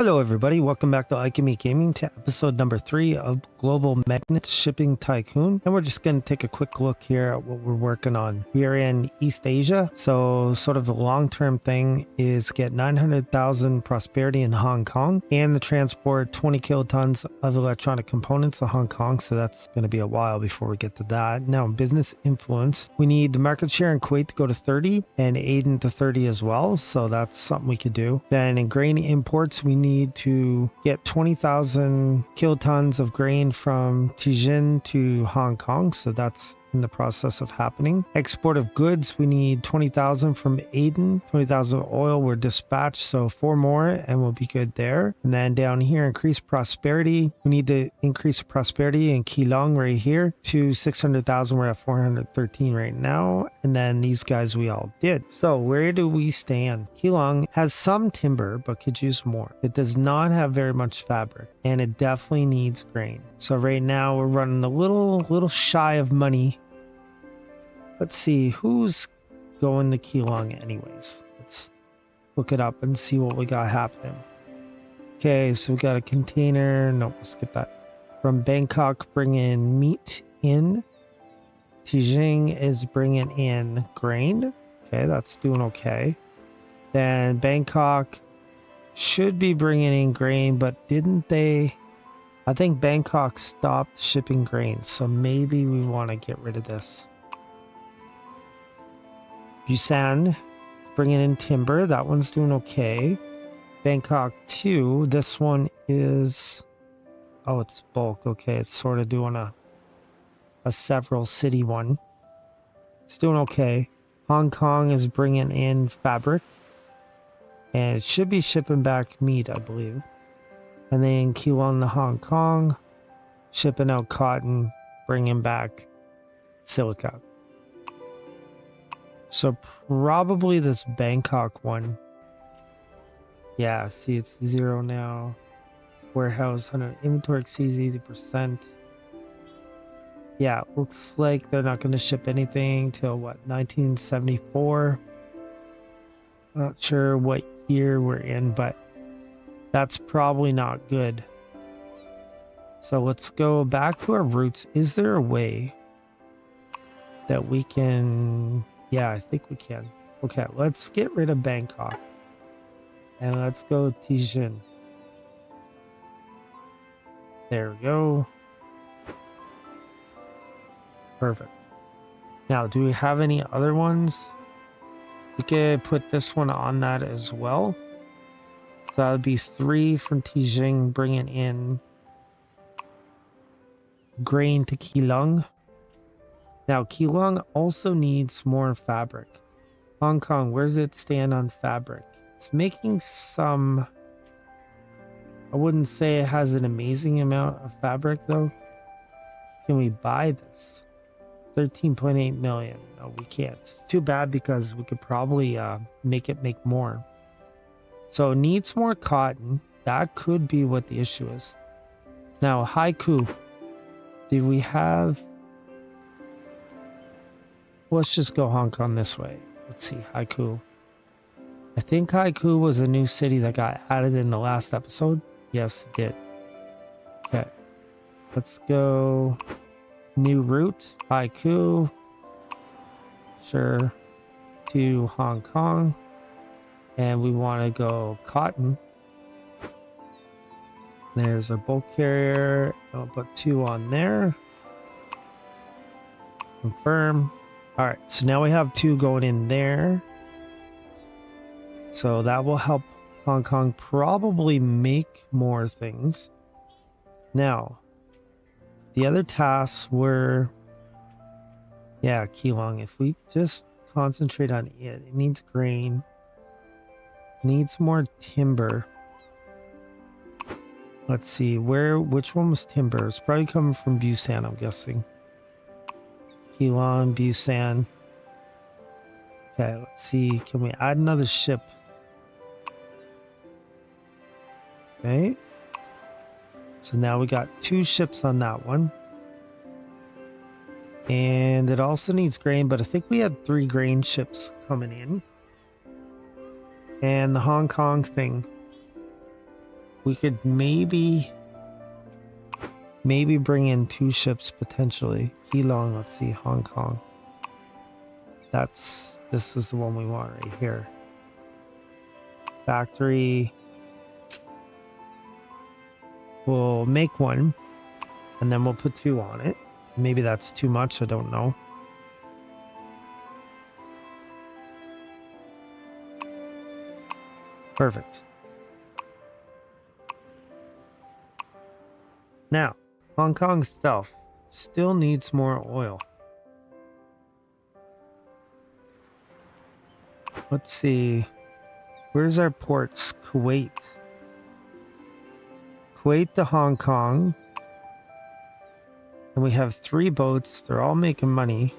Hello everybody, welcome back to Alchemy Gaming to episode number 3 of Global Magnates Shipping Tycoon. And we're just going to take a quick look here at what we're working on. We are in East Asia, so sort of the long-term thing is get 900,000 prosperity in Hong Kong and the transport 20 kilotons of electronic components to Hong Kong, so that's going to be a while before we get to that. Now in business influence, we need the market share in Kuwait to go to 30 and Aden to 30 as well, so that's something we could do. Then in grain imports, we need to get 20,000 kilotons of grain from Tianjin to Hong Kong, so that's in the process of happening. Export of goods, we need 20,000 from Aden, 20,000 of oil were dispatched, so 4 more and we'll be good there. And then down here, increase prosperity, we need to increase prosperity in Keelung right here to 600,000. We're at 413 right now, and then these guys we all did. So where do we stand? Keelung has some timber but could use more. It does not have very much fabric and it definitely needs grain. So right now we're running a little shy of money. Let's see who's going to Keelung anyways. Let's look it up and see what we got happening. Okay, so we got a container. No, we'll skip that. From Bangkok, bringing meat in. Tianjin is bringing in grain. Okay, that's doing okay. Then Bangkok should be bringing in grain, but didn't they? I think Bangkok stopped shipping grain, so maybe we want to get rid of this. Busan is bringing in timber. That one's doing okay. Bangkok 2. This one is... oh, it's bulk. Okay, it's sort of doing a several city one. It's doing okay. Hong Kong is bringing in fabric. And it should be shipping back meat, I believe. And then Keelung to Hong Kong. Shipping out cotton. Bringing back silica. So probably this Bangkok one. Yeah, see it's 0 now. Warehouse 100. Inventory exceeds 80%. Yeah, looks like they're not going to ship anything till what, 1974. Not sure what year we're in, but that's probably not good. So let's go back to our roots. Is there a way that we can... yeah, I think we can. Okay, let's get rid of Bangkok. And let's go Tianjin. There we go. Perfect. Now, do we have any other ones? We could put this one on that as well. So that would be 3 from Tianjin, bringing in grain to Keelung. Now, Keelung also needs more fabric. Hong Kong, where does it stand on fabric? It's making some... I wouldn't say it has an amazing amount of fabric, though. Can we buy this? 13.8 million. No, we can't. It's too bad because we could probably make it make more. So it needs more cotton. That could be what the issue is. Now, haiku. Do we have... let's just go Hong Kong this way. Let's see, haiku. I think haiku was a new city that got added in the last episode. Yes, it did. Okay. Let's go new route, haiku. Sure. To Hong Kong. And we want to go cotton. There's a bulk carrier. I'll put 2 on there. Confirm. Alright, so now we have 2 going in there. So that will help Hong Kong probably make more things. Now, the other tasks were... yeah, Keelung. If we just concentrate on it, it needs grain. Needs more timber. Let's see, which one was timber? It's probably coming from Busan, I'm guessing. Keelung, Busan. Okay, let's see. Can we add another ship? Okay. So now we got 2 ships on that one. And it also needs grain, but I think we had 3 grain ships coming in. And the Hong Kong thing. we could maybe bring in 2 ships potentially. Keelung, let's see, Hong Kong. This is the one we want right here. Factory. We'll make one, and then we'll put 2 on it. Maybe that's too much, I don't know. Perfect. Now, Hong Kong itself still needs more oil. Let's see. Where's our ports? Kuwait. Kuwait to Hong Kong. And we have 3 boats. They're all making money.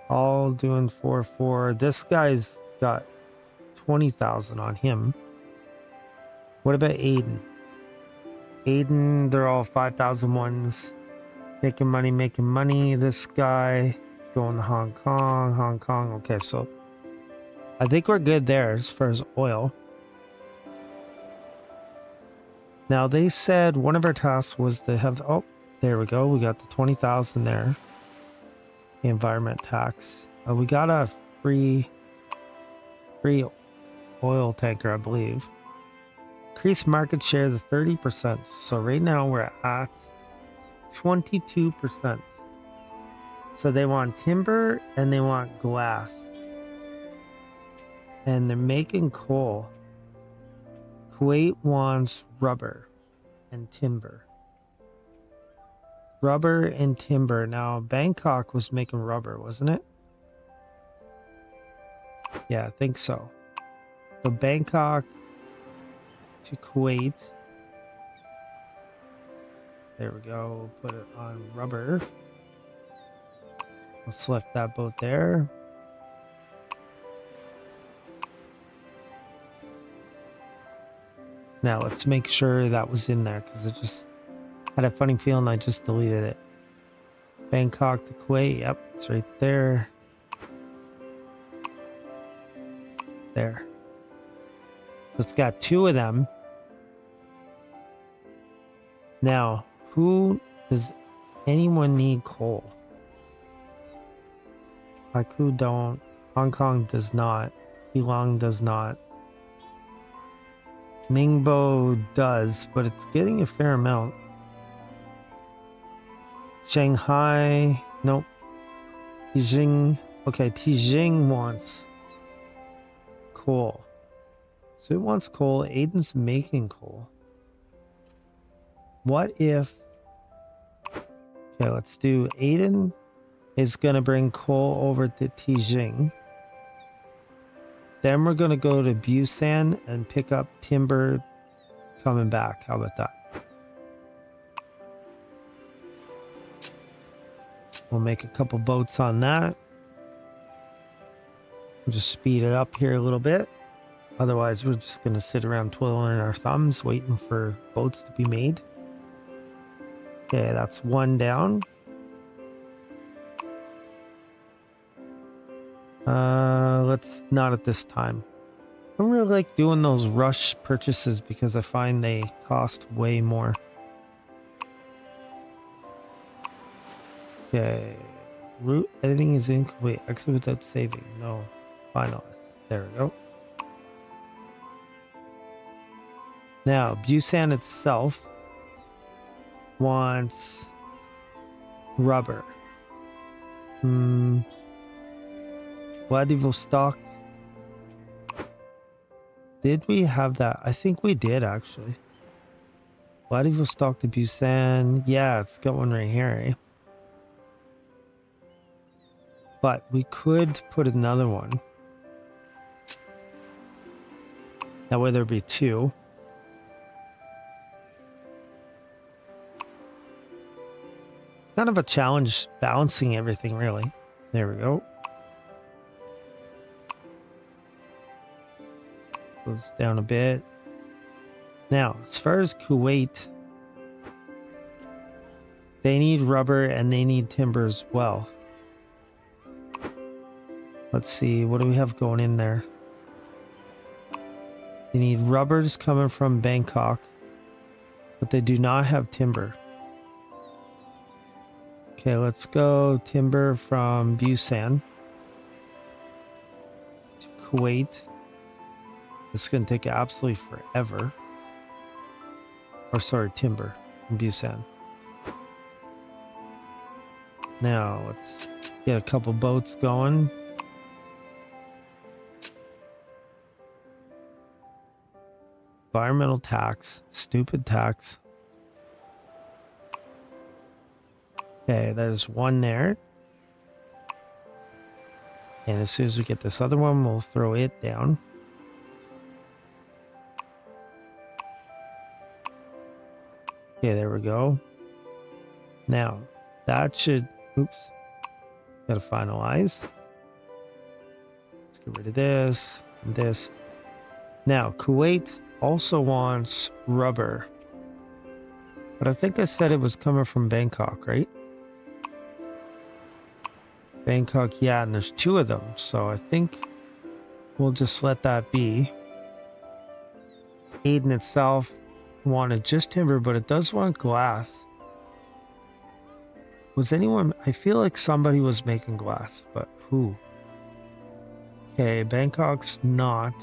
All doing 4-4. This guy's got 20,000 on him. What about Aden? Aden, they're all 5,000 ones. Making money. This guy is going to Hong Kong. Okay, so I think we're good there as far as oil. Now they said one of our tasks was to have, oh, there we go. We got the 20,000 there. The environment tax. We got a free oil tanker, I believe. Increase market share to 30%. So right now we're at 22%. So they want timber and they want glass. And they're making coal. Kuwait wants rubber and timber. Rubber and timber. Now Bangkok was making rubber, wasn't it? Yeah, I think so. So Bangkok to Kuwait. There we go. Put it on rubber. We'll select that boat there. Now let's make sure that was in there because I just had a funny feeling I just deleted it. Bangkok to Kuwait. Yep, it's right there. There. So it's got 2 of them. Now, does anyone need coal? Baku don't. Hong Kong does not. Keelung does not. Ningbo does, but it's getting a fair amount. Shanghai, nope. Tianjin, okay, Tianjin wants coal. So it wants coal. Aiden's making coal. What if... Okay, let's do... Aiden is going to bring coal over to Tianjin. Then we're going to go to Busan and pick up timber coming back. How about that? We'll make a couple boats on that. We'll just speed it up here a little bit. Otherwise, we're just going to sit around twiddling our thumbs waiting for boats to be made. Okay, that's 1 down. Let's not at this time. I don't really like doing those rush purchases because I find they cost way more. Okay. Route editing is incomplete. Exit without saving. No. Finalize. There we go. Now, Busan itself wants rubber. Vladivostok. Did we have that? I think we did actually. Vladivostok to Busan. Yeah, it's got one right here, eh? But we could put another one. That way there'd be 2. Kind of a challenge balancing everything, really. There we go. Goes down a bit. Now, as far as Kuwait, they need rubber and they need timber as well. Let's see, what do we have going in there? They need rubbers coming from Bangkok, but they do not have timber. Okay, let's go timber from Busan to Kuwait. This is going to take absolutely forever. Or sorry, timber from Busan. Now, let's get a couple boats going. Environmental tax. Stupid tax. Okay, there's one there. And as soon as we get this other one, we'll throw it down. Okay, there we go. Now, that should... Oops. Gotta finalize. Let's get rid of this and this. Now, Kuwait also wants rubber. But I think I said it was coming from Bangkok, right? Bangkok, yeah, and there's two of them. So I think we'll just let that be. Aden itself wanted just timber, but it does want glass. Was anyone... I feel like somebody was making glass, but who? Okay, Bangkok's not.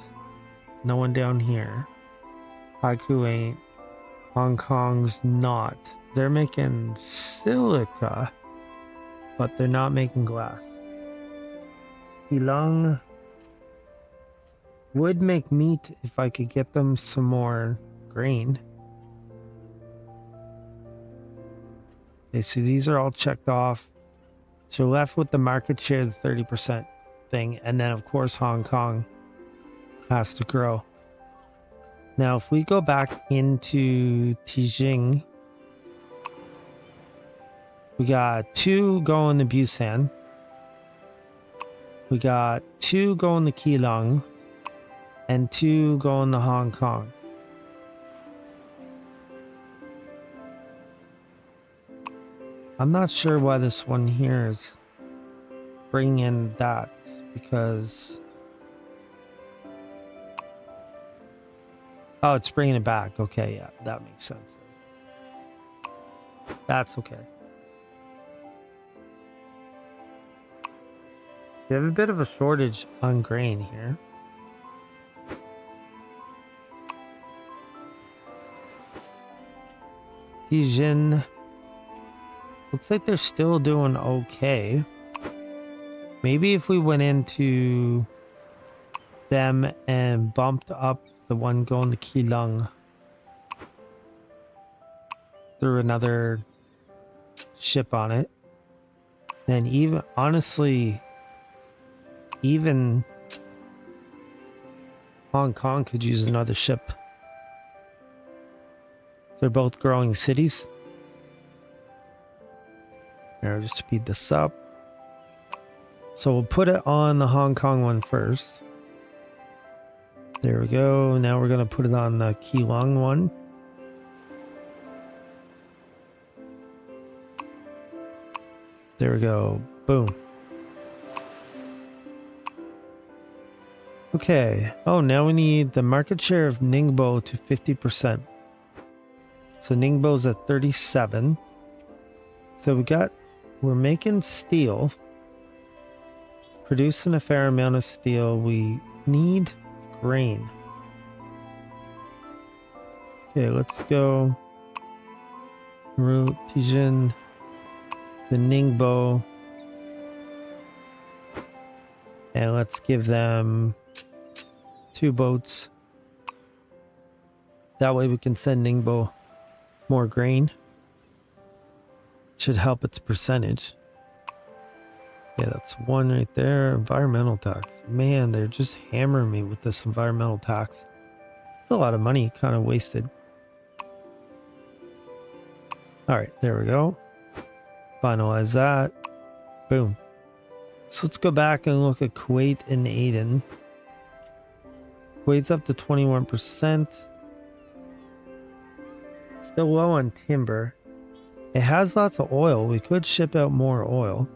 No one down here. Haiku ain't. Hong Kong's not. They're making silica, but they're not making glass. Keelung would make meat if I could get them some more grain. Okay, so these are all checked off. So left with the market share, the 30% thing, and then of course Hong Kong has to grow. Now if we go back into Tianjin, we got 2 going to Busan. We got 2 going to Keelung and 2 going to Hong Kong. I'm not sure why this one here is bringing in that, because... Oh, it's bringing it back. Okay, yeah, that makes sense. That's okay. We have a bit of a shortage on grain here. Tianjin. Looks like they're still doing okay. Maybe if we went into them and bumped up the one going to Keelung threw another ship on it, then even honestly, even Hong Kong could use another ship. They're both growing cities. Here, I'll just speed this up. So we'll put it on the Hong Kong one first. There we go. Now we're going to put it on the Keelung one. There we go. Boom. Okay. Oh, now we need the market share of Ningbo to 50%. So Ningbo's at 37. So we're making steel. Producing a fair amount of steel. We need grain. Okay, let's go. Route Tianjin, the Ningbo. And let's give them 2 boats. That way we can send Ningbo more grain. Should help its percentage. Yeah, that's 1 right there. Environmental tax. Man, they're just hammering me with this environmental tax. It's a lot of money kind of wasted. Alright, there we go. Finalize that. Boom. So let's go back and look at Kuwait and Aden. Kuwait's up to 21%. Still low on timber. It has lots of oil. We could ship out more oil.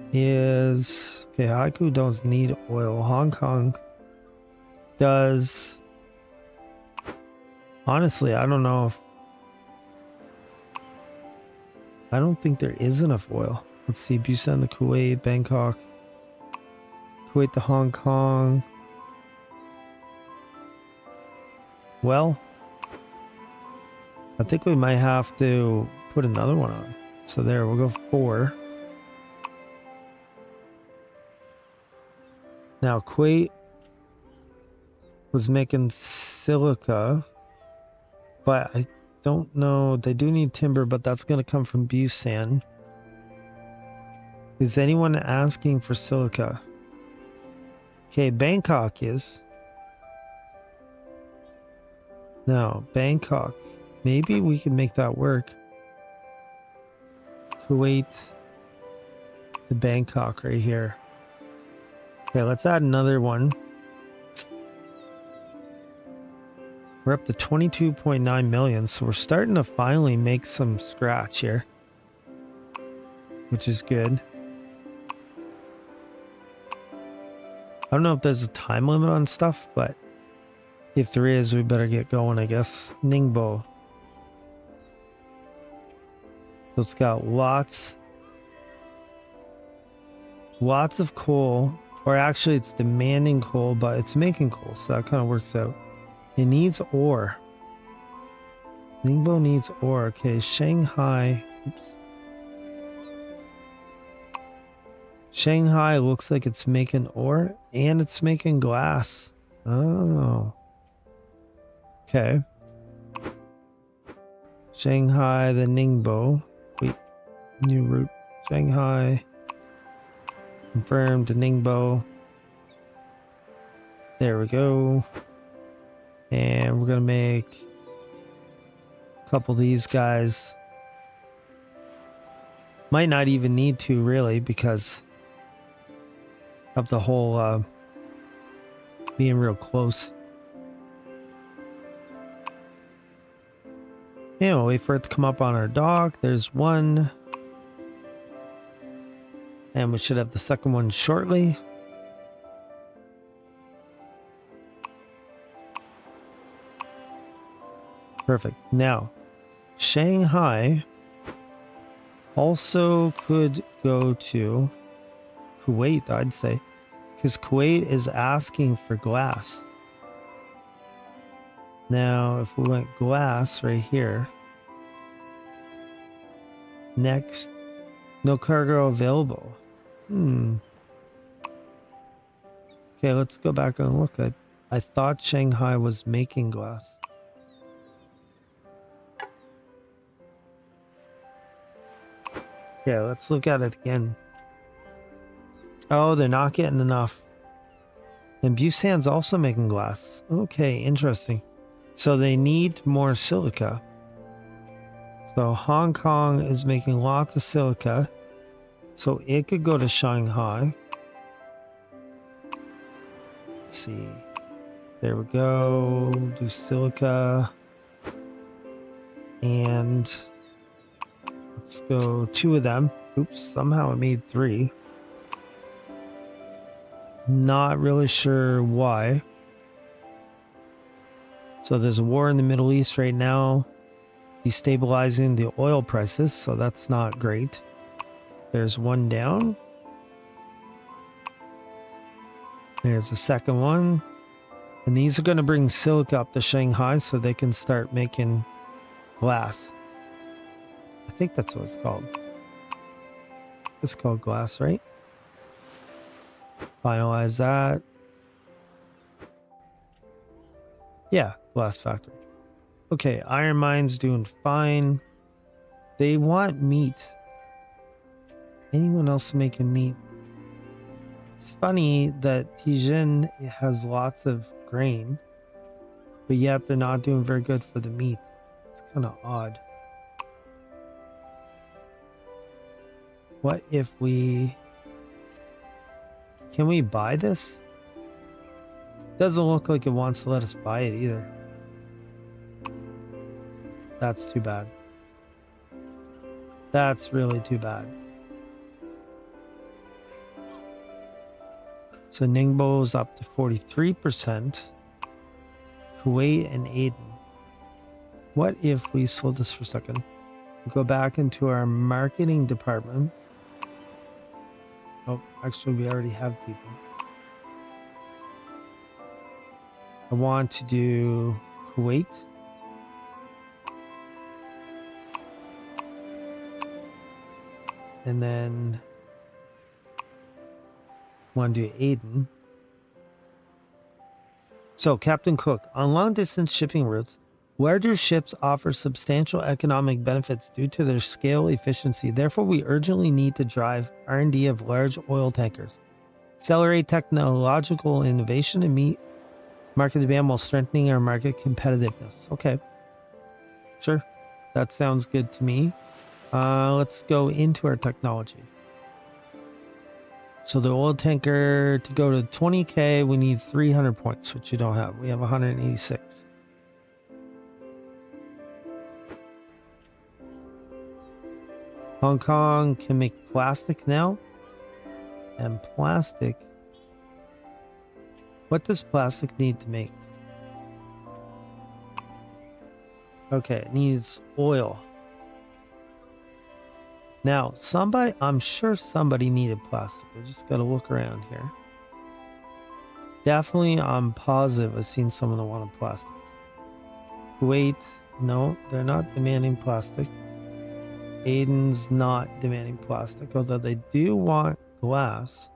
Okay, Haiku does need oil. Hong Kong Does... Honestly, I don't know if... I don't think there is enough oil. Let's see, Busan to Kuwait, Bangkok, Kuwait to Hong Kong. Well, I think we might have to put another one on. So there, we'll go 4. Now, Kuwait was making silica, but I don't know. They do need timber, but that's going to come from Busan. Is anyone asking for silica? Okay, Bangkok is. No, Bangkok. Maybe we can make that work. Kuwait to Bangkok right here. Okay, let's add another one. We're up to 22.9 million, so we're starting to finally make some scratch here, which is good. I don't know if there's a time limit on stuff, but if there is, we better get going, I guess. Ningbo. So it's got lots of coal, or actually it's demanding coal, but it's making coal, so that kind of works out. It needs ore. Ningbo needs ore. Okay, Shanghai. Oops. Shanghai looks like it's making ore and it's making glass. Oh. Okay. Shanghai, the Ningbo. Wait, new route. Shanghai. Confirmed to Ningbo. There we go. And we're going to make a couple of these guys. Might not even need to, really, because of the whole being real close. Yeah, we'll wait for it to come up on our dock. There's one. And we should have the second one shortly. Perfect. Now, Shanghai also could go to Kuwait, I'd say, because Kuwait is asking for glass. Now, if we went glass right here, next, no cargo available. Okay, let's go back and look. I thought Shanghai was making glass. Okay, let's look at it again. Oh, they're not getting enough. And Busan's also making glass. Okay, interesting. So they need more silica. So Hong Kong is making lots of silica. So it could go to Shanghai. Let's see. There we go. Do silica. And let's go 2 of them. Oops, somehow I made 3. Not really sure why. So there's a war in the Middle East right now, destabilizing the oil prices, so that's not great. There's one down. There's the second one. And these are going to bring silica up to Shanghai so they can start making glass. I think that's what it's called. It's called glass, right? Finalize that. Yeah, glass factory. Okay, iron mine's doing fine. They want meat. Anyone else making meat? It's funny that Tianjin has lots of grain, but yet they're not doing very good for the meat. It's kind of odd. What if we... Can we buy this? Doesn't look like it wants to let us buy it either. That's too bad. That's really too bad. So Ningbo's up to 43%. Kuwait and Aden. What if we slow this for a second? Go back into our marketing department. Oh, actually, we already have people. I want to do Kuwait. And then want to do Aden. So, Captain Cook, on long-distance shipping routes, larger ships offer substantial economic benefits due to their scale efficiency. Therefore, we urgently need to drive R&D of large oil tankers, accelerate technological innovation, and meet market demand while strengthening our market competitiveness. Okay, sure. That sounds good to me. Let's go into our technology. So the oil tanker, to go to 20K, we need 300 points, which you don't have. We have 186. Hong Kong can make plastic now. And plastic. What does plastic need to make? Okay, it needs oil. Now, I'm sure somebody needed plastic. I just gotta look around here. Definitely, I'm positive I've seen someone that wanted plastic. Kuwait, no, they're not demanding plastic. Aden's not demanding plastic, although they do want glass.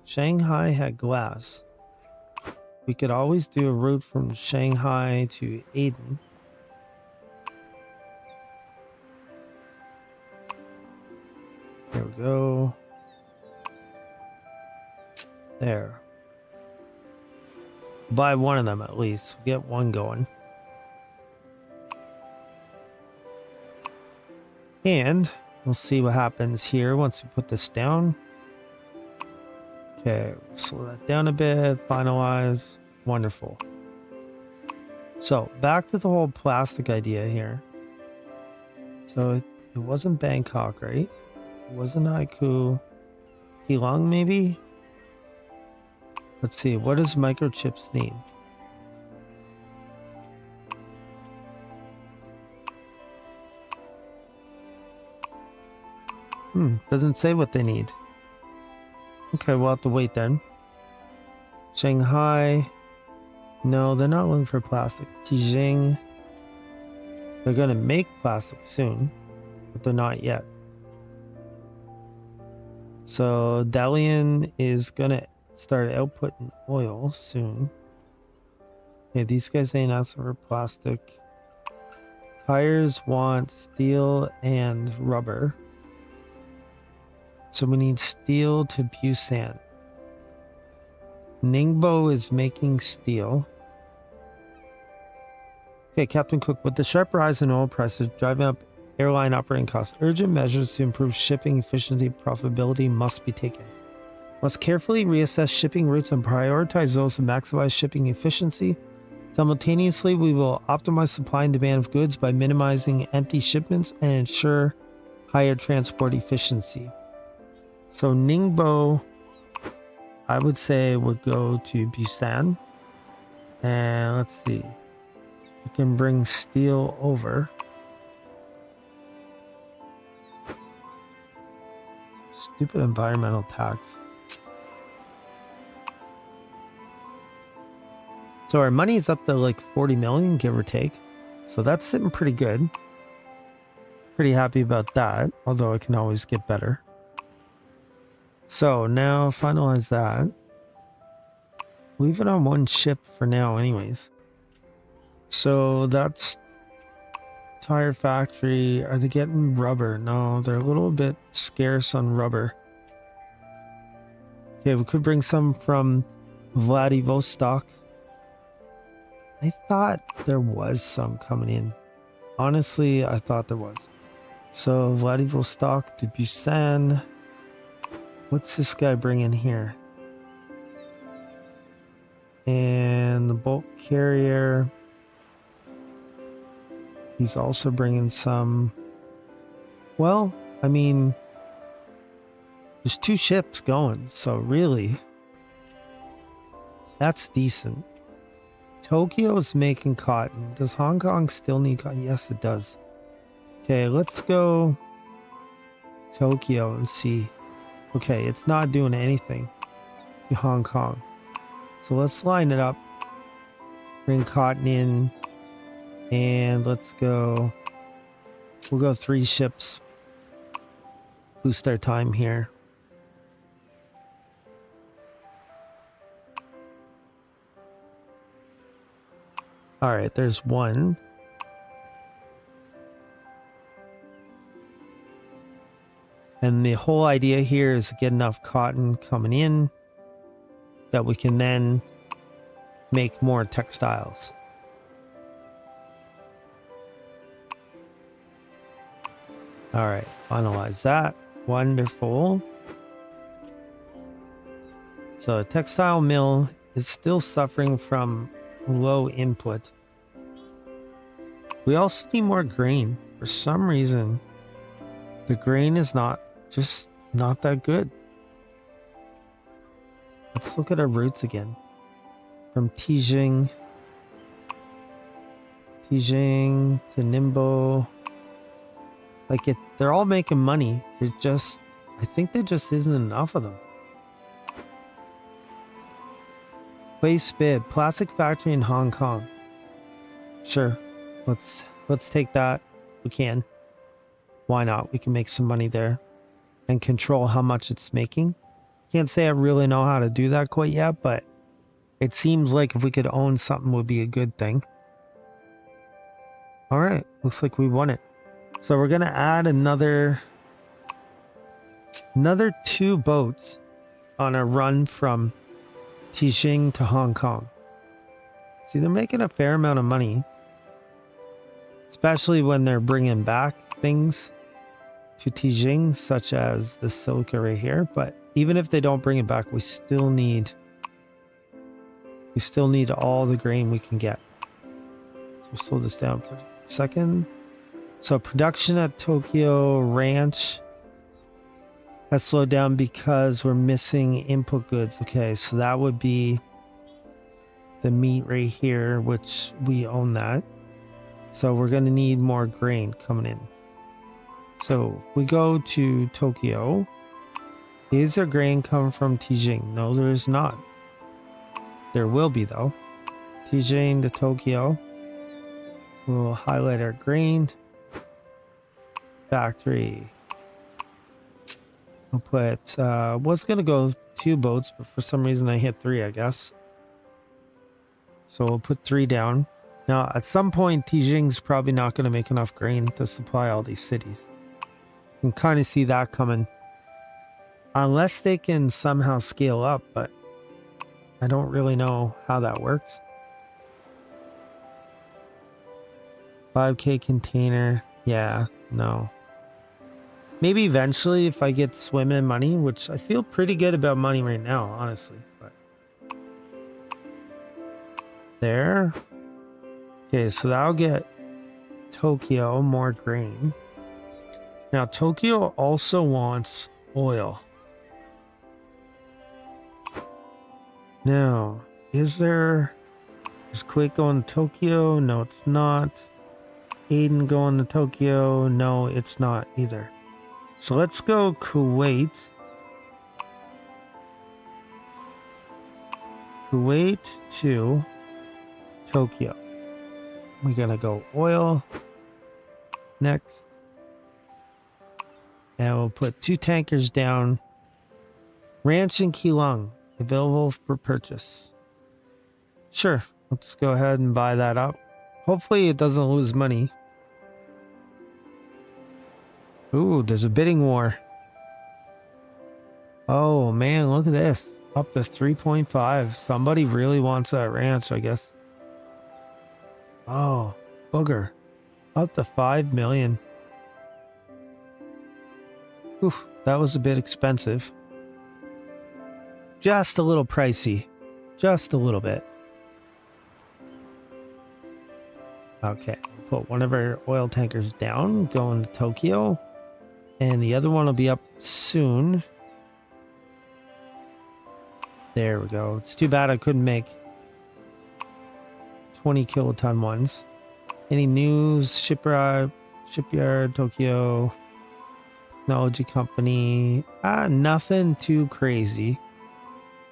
Shanghai had glass. We could always do a route from Shanghai to Aden. There we go. There. Buy one of them at least. Get one going. And we'll see what happens here once we put this down. Okay, we'll slow that down a bit. Finalize. Wonderful. So back to the whole plastic idea here. So it wasn't Bangkok, right? It wasn't Haiku. Keelung maybe? Let's see, what does microchips need? Doesn't say what they need. Okay, we'll have to wait then. Shanghai. No, they're not looking for plastic. Tianjin. They're gonna make plastic soon, but they're not yet. So Dalian is gonna start outputting oil soon. Okay, these guys ain't asking for plastic. Tires want steel and rubber. So we need steel to Busan. Ningbo is making steel. Okay, Captain Cook, with the sharp rise in oil prices driving up airline operating costs, urgent measures to improve shipping efficiency and profitability must be taken. Must carefully reassess shipping routes and prioritize those to maximize shipping efficiency. Simultaneously, we will optimize supply and demand of goods by minimizing empty shipments and ensure higher transport efficiency. So Ningbo, I would say, would go to Busan. And let's see. We can bring steel over. Stupid environmental tax. So our money is up to like 40 million, give or take. So that's sitting pretty good. Pretty happy about that, although it can always get better. So now finalize that. Leave it on one ship for now anyways. So that's tire factory. Are they getting rubber? No, they're a little bit scarce on rubber. Okay, we could bring some from Vladivostok. I thought there was some coming in. Honestly, I thought there was. So Vladivostok to Busan. What's this guy bringing here? And the bulk carrier. He's also bringing some. Well, I mean, there's two ships going, so really, that's decent. Tokyo's making cotton. Does Hong Kong still need cotton? Yes, it does. Okay, let's go Tokyo and see. Okay, it's not doing anything in Hong Kong. So let's line it up. Bring cotton in. And let's go. We'll go 3 ships. Boost our time here. Alright, there's 1. And the whole idea here is to get enough cotton coming in that we can then make more textiles. Alright, finalize that. Wonderful. So a textile mill is still suffering from low input. We also need more grain. For some reason, the grain is not that good. Let's look at our routes again. From Tianjin to Ningbo. Like they're all making money. I think there just isn't enough of them. Place bid, plastic factory in Hong Kong. Sure, let's take that. We can. Why not? We can make some money there and control how much it's making. Can't say I really know how to do that quite yet, but it seems like if we could own something would be a good thing. All right, looks like we won it. So we're gonna add another 2 boats on a run from Tianjin to Hong Kong. See, they're making a fair amount of money, especially when they're bringing back things to Tianjin, such as the silica right here. But even if they don't bring it back, we still need all the grain we can get. So we'll slow this down for a second. So production at Tokyo Ranch has slowed down because we're missing input goods. Okay, so that would be the meat right here, which we own that. So we're going to need more grain coming in. So if we go to Tokyo, is there grain coming from Tianjin? No, there is not. There will be though. Tianjin to Tokyo. We'll highlight our grain. Factory. I'll put, was going to go 2 boats, but for some reason I hit 3, I guess. So we'll put 3 down. Now, at some point, Tianjin's probably not going to make enough grain to supply all these cities. You can kind of see that coming. Unless they can somehow scale up, but I don't really know how that works. 5K container. Yeah, no. Maybe eventually if I get swimming money, which I feel pretty good about money right now, honestly. But there. Okay, so that'll get Tokyo more grain. Now, Tokyo also wants oil. Now, is Kuwait going to Tokyo? No, it's not. Aden going to Tokyo? No, it's not either. So let's go Kuwait. Kuwait to Tokyo. We're gonna go oil next. And we'll put 2 tankers down. Ranch in Keelung, available for purchase. Sure, let's go ahead and buy that up. Hopefully it doesn't lose money. Ooh, there's a bidding war. Oh man, look at this. Up to 3.5. Somebody really wants that ranch, I guess. Oh, booger. Up to 5 million. Oof, that was a bit expensive. Just a little pricey. Just a little bit. Okay, put one of our oil tankers down, going to Tokyo. And the other one will be up soon. There we go. It's too bad I couldn't make 20 kiloton ones. Any news? Shipyard, Tokyo, technology company. Nothing too crazy.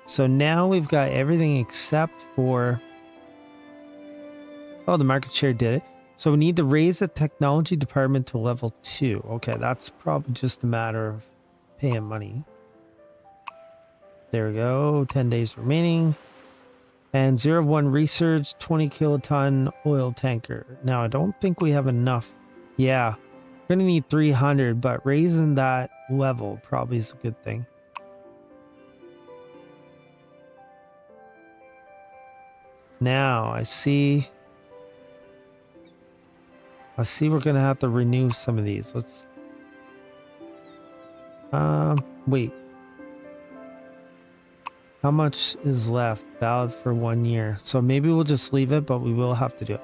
So now we've got everything except for... Oh, the market share did it. So we need to raise the technology department to level 2. Okay, that's probably just a matter of paying money. There we go. 10 days remaining. And 0-1 research, 20 kiloton oil tanker. Now, I don't think we have enough. Yeah, we're going to need 300, but raising that level probably is a good thing. Now, I see we're going to have to renew some of these. Let's... wait. How much is left? Valid for 1 year. So maybe we'll just leave it, but we will have to do it.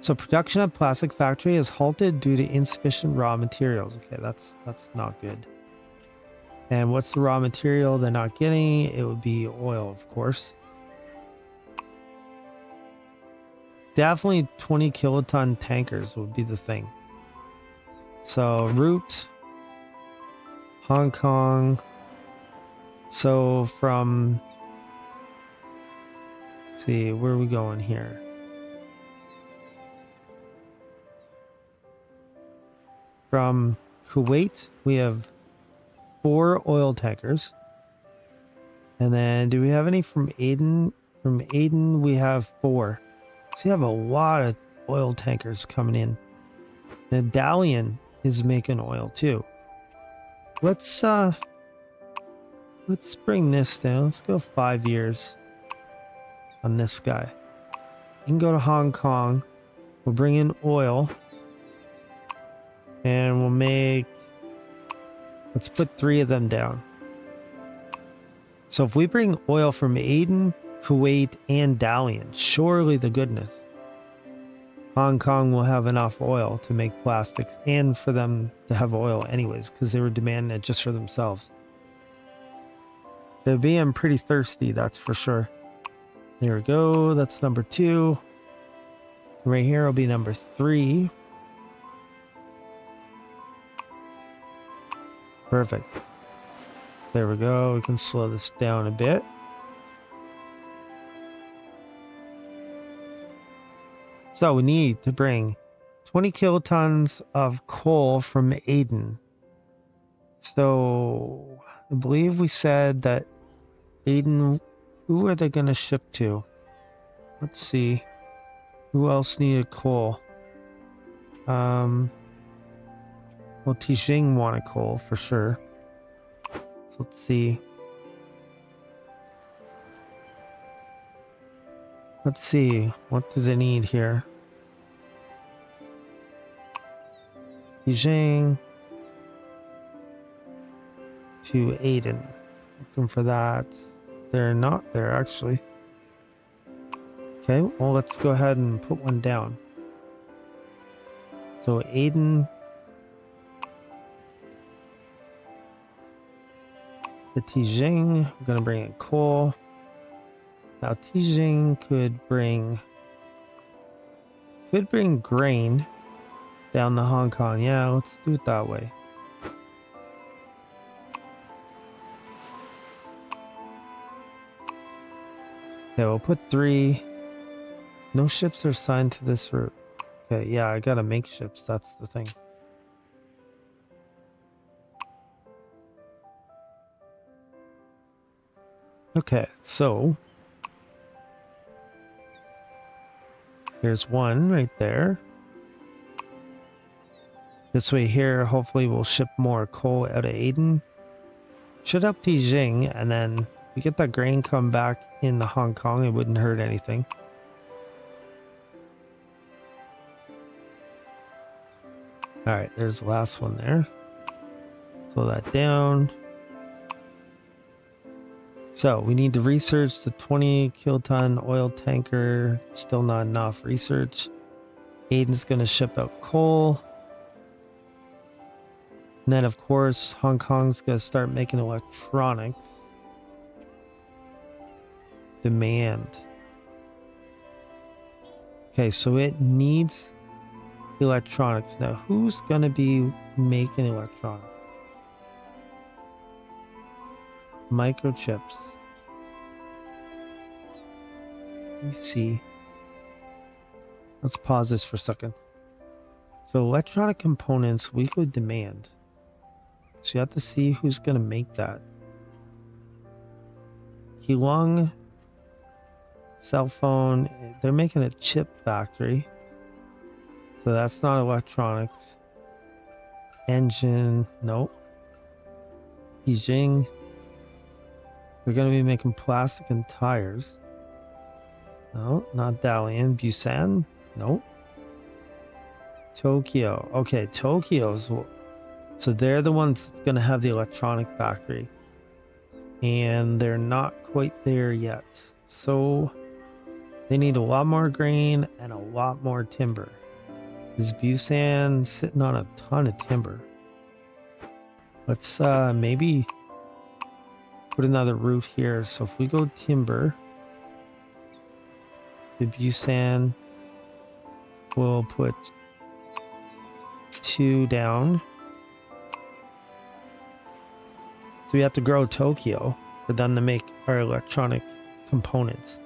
So production at plastic factory is halted due to insufficient raw materials. Okay, that's not good. And what's the raw material they're not getting? It would be oil, of course. Definitely 20 kiloton tankers would be the thing. So route, Hong Kong. So from, let's see, where are we going here? From Kuwait, we have 4 oil tankers. And then do we have any from Aden? From Aden, we have 4. So you have a lot of oil tankers coming in. The Dalian is making oil too. Let's bring this down. Let's go 5 years on this guy. You can go to Hong Kong. We'll bring in oil. And we'll make... Let's put 3 of them down. So if we bring oil from Aden, Kuwait, and Dalian, surely the goodness, Hong Kong will have enough oil to make plastics and for them to have oil anyways, because they were demanding it just for themselves. They're being pretty thirsty, that's for sure. There we go. That's number 2. Right here will be number 3. Perfect. There we go. We can slow this down a bit. So we need to bring 20 kilotons of coal from Aden. So I believe we said that Aden, who are they going to ship to? Let's see. Who else needed coal? Well, Tianjin wanted coal for sure. So let's see. Let's see. What do they need here? Tianjin to Aden. Looking for that. They're not there actually. Okay, well let's go ahead and put one down. So Aden to Tianjin, we're gonna bring in coal. Now Tianjin could bring grain down to Hong Kong. Yeah, let's do it that way. Okay, we'll put 3. No ships are assigned to this route. Okay, yeah, I gotta make ships, that's the thing. Okay, so here's one right there. This way here, hopefully we'll ship more coal out of Aden. Should up Tianjin, and then we get that grain come back in the Hong Kong. It wouldn't hurt anything. Alright, there's the last one there. Slow that down. So we need to research the 20 kiloton oil tanker. Still not enough research. Aden's going to ship out coal. And then of course Hong Kong's going to start making electronics. Demand. Okay, so it needs electronics. Now, who's going to be making electronics? Microchips. Let me see. Let's pause this for a second. So electronic components, weekly demand. So you have to see who's going to make that. Keelung cell phone, they're making a chip factory. So that's not electronics. Engine, nope. Beijing, they're going to be making plastic and tires. No, not Dalian. Busan, nope. Tokyo, okay, Tokyo's, so they're the ones that's going to have the electronic factory. And they're not quite there yet. So they need a lot more grain and a lot more timber. Is Busan sitting on a ton of timber? Let's maybe put another route here. So if we go timber, the Busan will put 2 down. So we have to grow Tokyo for them to make our electronic components,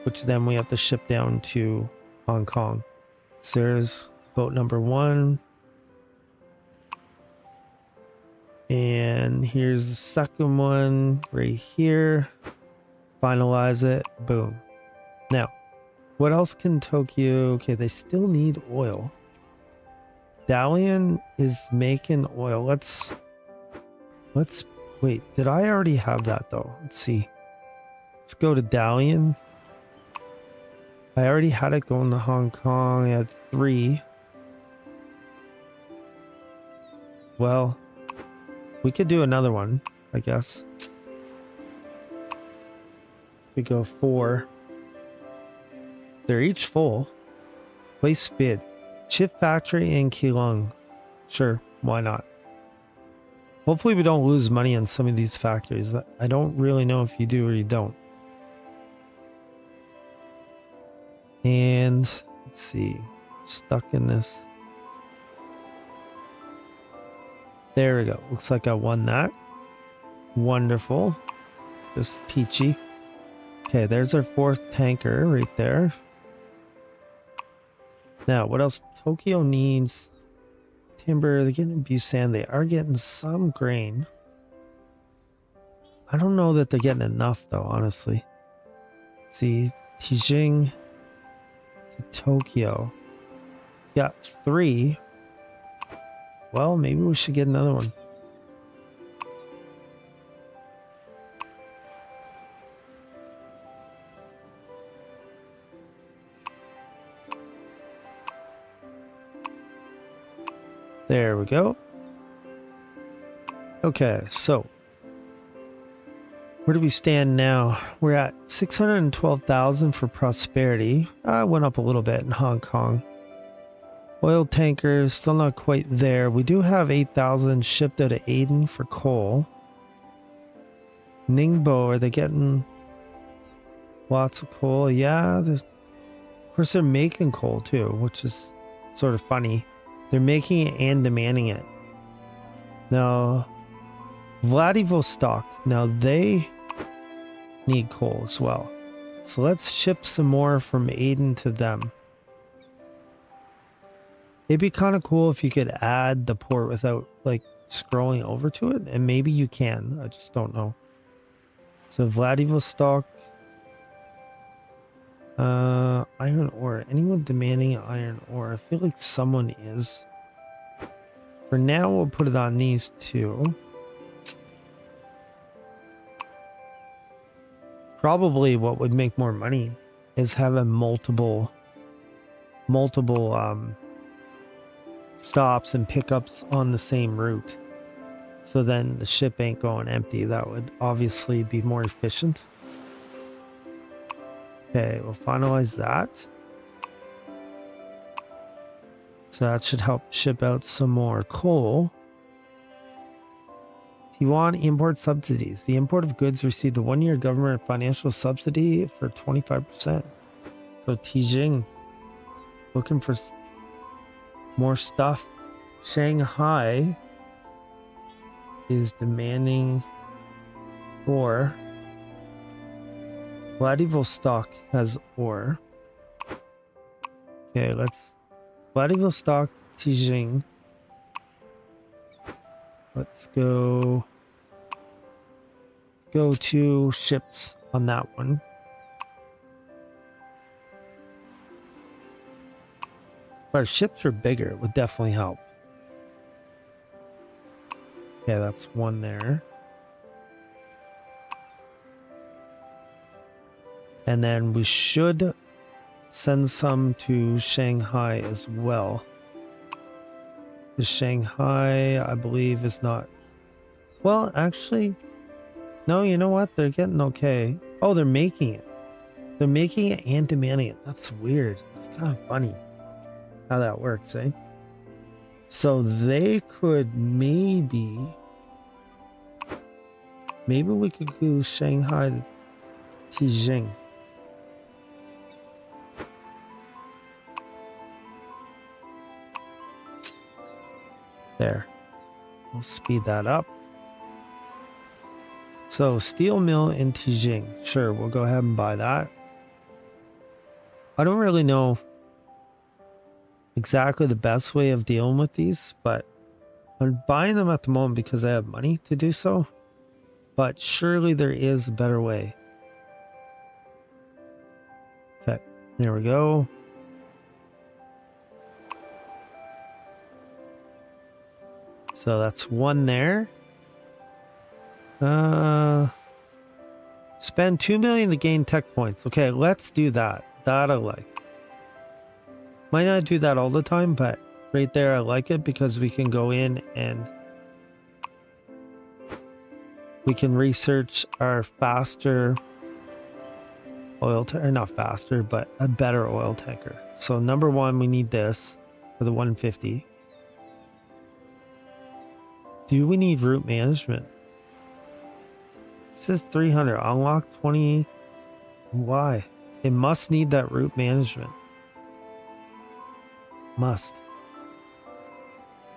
which then we have to ship down to Hong Kong. So there's boat number 1. And here's the second one right here. Finalize it. Boom. Now, what else can Tokyo? Okay, they still need oil. Dalian is making oil. Let's wait. Did I already have that though? Let's see. Let's go to Dalian. I already had it going to Hong Kong. I had 3. Well, we could do another one, I guess. We go 4. They're each full. Place bid. Chip factory in Keelung. Sure, why not? Hopefully we don't lose money on some of these factories. I don't really know if you do or you don't. And let's see. Stuck in this. There we go. Looks like I won that. Wonderful. Just peachy. Okay, there's our 4th tanker right there. Now, what else? Tokyo needs timber. They're getting Busan. They are getting some grain. I don't know that they're getting enough, though, honestly. Let's see, Tianjin to Tokyo. Got 3. Well, maybe we should get another one. There we go. Okay, so where do we stand now? We're at 612,000 for prosperity. Went up a little bit in Hong Kong. Oil tankers, still not quite there. We do have 8,000 shipped out of Aden for coal. Ningbo, are they getting lots of coal? Yeah, of course they're making coal too, which is sort of funny. They're making it and demanding it. Now, Vladivostok, now they need coal as well. So let's ship some more from Aden to them. It'd be kind of cool if you could add the port without like scrolling over to it, and maybe you can. I just don't know. So Vladivostok, iron ore. Anyone demanding iron ore? I feel like someone is. For now, we'll put it on these 2. Probably what would make more money is having multiple stops and pickups on the same route. So then the ship ain't going empty. That would obviously be more efficient. Okay, we'll finalize that. So that should help ship out some more coal. Taiwan import subsidies. The import of goods received a 1-year government financial subsidy for 25%. So Tianjin, looking for more stuff. Shanghai is demanding ore. Vladivostok has ore. Okay, let's Vladivostok, Tianjin. Let's go 2 ships on that one. If our ships are bigger, it would definitely help. Okay, that's 1 there. And then we should send some to Shanghai as well. The Shanghai, I believe, is not... Well, actually... No, you know what? They're getting okay. Oh, they're making it. They're making it and demanding it. That's weird. It's kind of funny how that works, eh? So they could maybe we could do Shanghai to Tianjin. There. We'll speed that up. So, steel mill in Tianjin. Sure, we'll go ahead and buy that. I don't really know exactly the best way of dealing with these, but I'm buying them at the moment because I have money to do so. But surely there is a better way. Okay, there we go. So that's 1 there. Spend 2 million to gain tech points. Okay, let's do that. That I like. Might not do that all the time, but right there I like it because we can go in and we can research our faster oil tanker, not faster, but a better oil tanker. So number 1, we need this for the 150. Do we need route management? It says 300. Unlock 20. Why? It must need that route management. Must.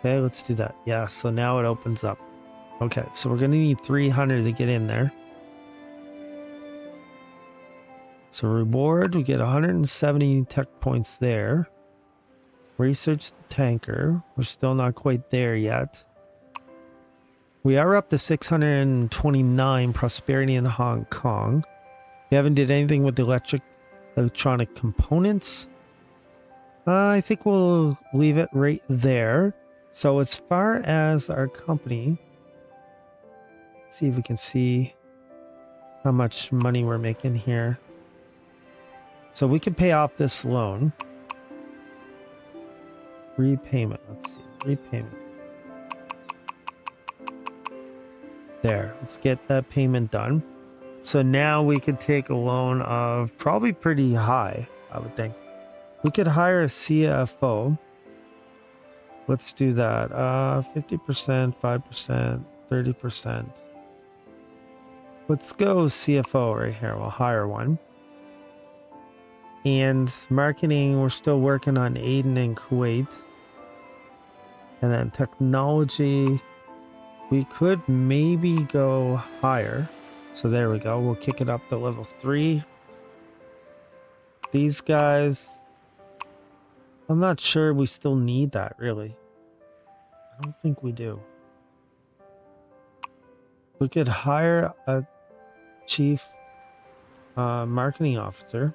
Okay, let's do that. Yeah, so now it opens up. Okay, so we're going to need 300 to get in there. So reward, we get 170 tech points there. Research the tanker. We're still not quite there yet. We are up to 629 prosperity in Hong Kong. We haven't did anything with the electronic components. I think we'll leave it right there. So as far as our company, let's see if we can see how much money we're making here. So we can pay off this loan. Repayment. Let's see. Repayment. There. Let's get that payment done. So now we could take a loan of probably pretty high, I would think. We could hire a CFO. Let's do that. 50%, 5%, 30%. Let's go CFO right here. We'll hire one. And marketing, we're still working on Aden and Kuwait. And then technology, we could maybe go higher. So there we go. We'll kick it up to level 3. These guys, I'm not sure we still need that, really. I don't think we do. We could hire a chief marketing officer.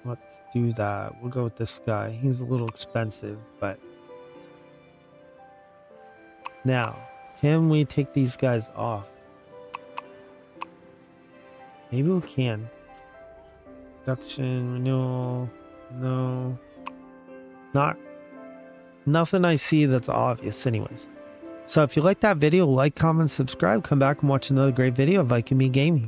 Let's do that. We'll go with this guy. He's a little expensive, but... Now, can we take these guys off? Maybe we can. Production, renewal, no. Nothing I see that's obvious anyways. So if you like that video, like, comment, subscribe. Come back and watch another great video of Viking Me Gaming.